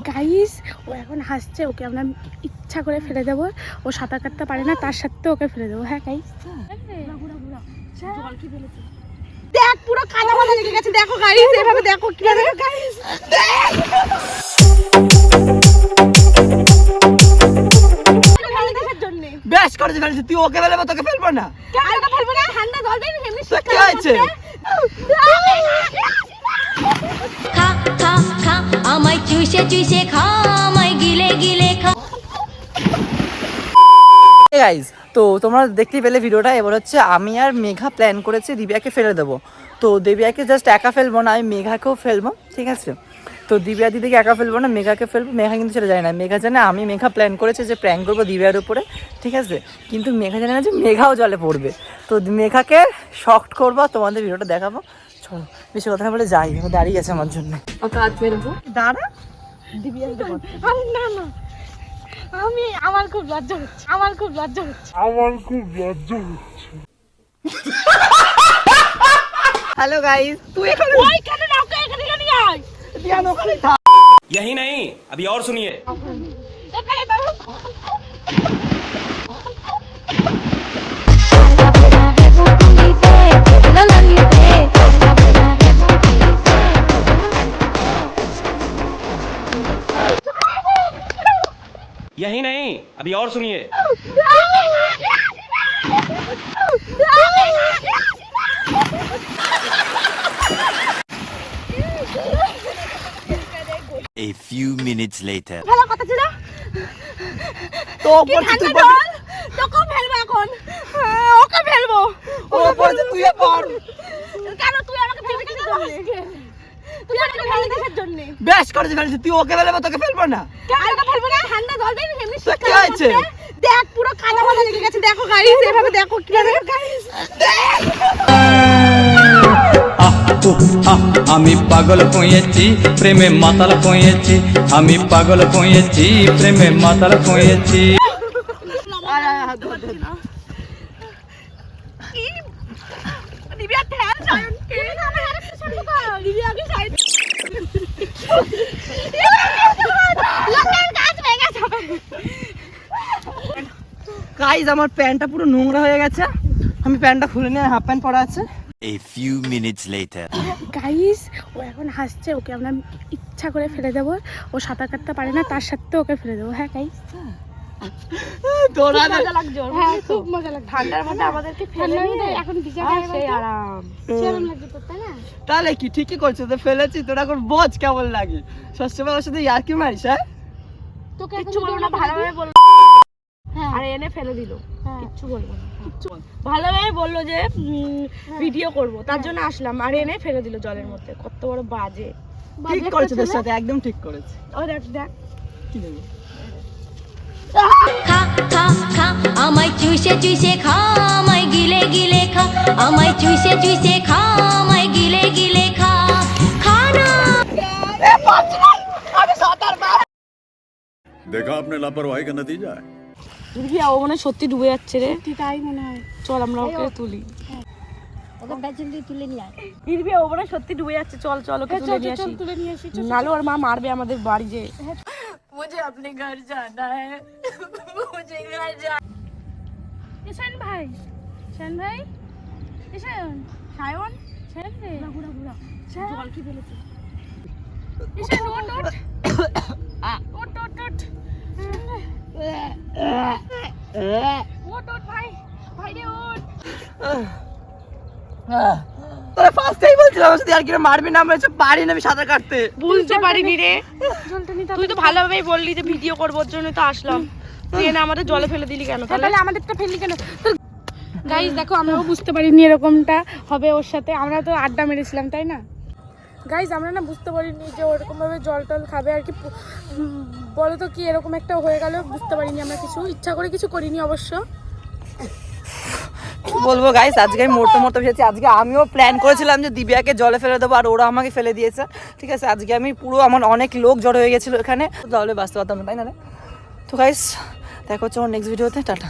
Guys ও এখন হাসছে, ওকে আমরা ইচ্ছা করে ফেলে দেবো। ও সাঁতার কাটতে পারে না, তার সাথে ওকে ফেলে দেবো। হ্যাঁ গাইস, জল কি ফেলেছে দেখ, পুরো কাদা মাদা লেগে গেছে। দেখো গাইস, এভাবে দেখো কিভাবে গাইস। বেশ করেছিস ফেলেছিস, তুই ওকে ফেলবো তোকে ফেলবো না। কেন ওকে ফেলবো না? ঠান্ডা জল দেই এমনি কি হয়েছে? খা খা খা আমায় চুষে চুষে খা, আমায় গিলে গিলে খা। গাইস, তো তোমরা দেখতেই পেলে ভিডিওটা। এবার হচ্ছে আমি আর মেঘা প্ল্যান করেছি দিব্যাকে ফেলে দেবো। তো দিব্যাকে জাস্ট একা ফেলবো না, আমি মেঘাকেও ফেলবো, ঠিক আছে? তো দিব্যা দিদিকে একা ফেলবো না, মেঘাকে ফেলবো। মেঘা কিন্তু সেটা জানে না। মেঘা জানে আমি মেঘা প্ল্যান করেছে যে প্র্যাঙ্ক করবো দিব্যার উপরে, ঠিক আছে? কিন্তু মেঘা জানে না যে মেঘাও জলে পড়বে। তো মেঘাকে শক্ট করবো, তোমাদের ভিডিওটা দেখাবো। চলো, বেশি কথা না বলে যাই, দাঁড়িয়ে আছে আমার জন্য। দাঁড়া, না না, আমার খুব লজ্জা হচ্ছে, আমার খুব লজ্জা হচ্ছে। হ্যালো গাইস, তুই এখানে ওই কেন না, ওকে এখানে নিয়ে আয়। ধ্যান ওখানে থাক। यही नहीं, अभी और सुनिए। এখানে দাও। यही नहीं, अभी और सुनिए। A few minutes later. ভালো কথা ছিল তো কি ওপর ঠান্ডা তুই জল, তোকে ফেলবো এখন। ওকে ফেলবো। ওপর তুই পড়। কেন তুই আমাকে ফেলে দিছিস জন্য? তুই আমাকে ফেলে দিছিস জন্য। বেশ করেছিস ফেলেছিস, তুই ওকে ফেলবো তোকে ফেলবো না। কেন ওকে ফেলবো না? ঠান্ডা জল দেই এমনি তো কি হয়েছে? দেখ, পুরো কাদা মাদা লেগে গেছে। দেখো গাইস, এভাবে দেখো কিভাবে গাইস। আমি পাগল হয়েছি প্রেমে মাতাল হয়েছি, আমি পাগল হয়েছি প্রেমে মাতাল হয়েছি। দিব্যা ঠ্যান সায়ন কে আমার আরেকটা সামনে কর। দিব্যা আগে সাইড লোকের কাজ ভেঙে যাবে। গাইস, আমার প্যান্টটা পুরো নোংরা হয়ে গেছে। আমি প্যান্টটা খুলে নিয়ে হাফ প্যান্ট পরা আছে। A few minutes later. Guys ও এখন হাসছে, ওকে আমরা ইচ্ছা করে ফেলে দেবো। ও সাঁতার কাটতে পারে না, তার সাথে ওকে ফেলে দেবো। হ্যাঁ গাইস, তোরা মজা লাগছে। হ্যাঁ খুব মজা লাগছে। ঠান্ডার মধ্যে আমাদেরকে ফেলে দিয়ে এখন বিজা সেই আরাম। সেরকম লাগছে তো, তাই না? তাহলে কি ঠিকই করছো, তো ফেলেছি, তোরা এখন বোঝ কেমন লাগে। সবসময় ওর সাথে ইয়ার্কি মারিস? হ্যাঁ, তোকে কিচ্ছু বলবো না, ভালোভাবে বলবো। হ্যাঁ, আরে এনে ফেলে দিল, কিচ্ছু বলবো না। কিচ্ছু ভালোভাবে বললো যে ভিডিও করব, তার জন্য আসলাম, আর এনে ফেলে দিল জলের মধ্যে। কত বড় বাজে। ঠিক করেছো, তোর সাথে একদম ঠিক করেছে। ও দেখ দেখ কি দেবো? খা খা খা আমায় চুষে চুষে খা, আমায় গিলে গিলে খা, আমায় চুষে চুষে খা, আমায় গিলে গিলে খা। খা না देखा आपने लापरवाही का नतीजा है। দিদি ও মনে সত্যি ডুবে যাচ্ছে রে। তাই মনে হয়। চল আমরা ওকে তুলি। ওকে ব্যাচন দিয়ে তুলে নিয়ে আয়। দিদি ও মনে সত্যি ডুবে যাচ্ছে। চল চল ওকে তুলে নিয়ে আসি। নালু আর মা মারবে আমাদের বাড়ি যে। मुझे अपने घर जाना है, मुझे घर जाना। ঈশান ভাই, ঈশান ভাই, ঈশান, সায়ন, ছেড়ে দে। বুড়া বুড়া জল কি ফেলেছে? ঈশান ওঠ ওঠ ওঠ ওঠ ওঠ ওঠ ওঠ ভাই, ভাই রে ওঠ। তোরা ফার্স্টেই বলছিলাম আমার সাথে ইয়ার্কি মারবি না, আমরা এসব পারি না, আমি সাঁতার কাটতে। বুঝতে পারিনি রে। তুই তো ভালোভাবেই বললি যে ভিডিও করবার জন্য তো আসলাম, তুই এনে আমাদের জলে ফেলে দিলি কেন? তাহলে আমাদেরটা ফেললি কেন? গাইস দেখো, আমরাও বুঝতে পারিনি এরকমটা হবে ওর সাথে। আমরা তো আড্ডা মেরেছিলাম, তাই না গাইস? আমরা না বুঝতে পারিনি যে ওরকম ভাবে জল টল খাবে আর কি। বলো তো কি এরকম একটা হয়ে গেল, বুঝতে পারিনি আমরা কিছু। ইচ্ছা করে কিছু করিনি অবশ্য। বলবো গাইস, আজকে আমি মরতে মরতে ভেবেছি। আজকে আমিও প্ল্যান করেছিলাম যে দিব্যাকে জলে ফেলে দেবো, আর ওরা আমাকে ফেলে দিয়েছে, ঠিক আছে? আজকে আমি পুরো, আমার অনেক লোক জড়ো হয়ে গেছিলো এখানে, তাহলে বাঁচতে পারতাম না, তাই না? তো গাইস, দেখা হচ্ছে আমার নেক্সট ভিডিওতে। টাটা।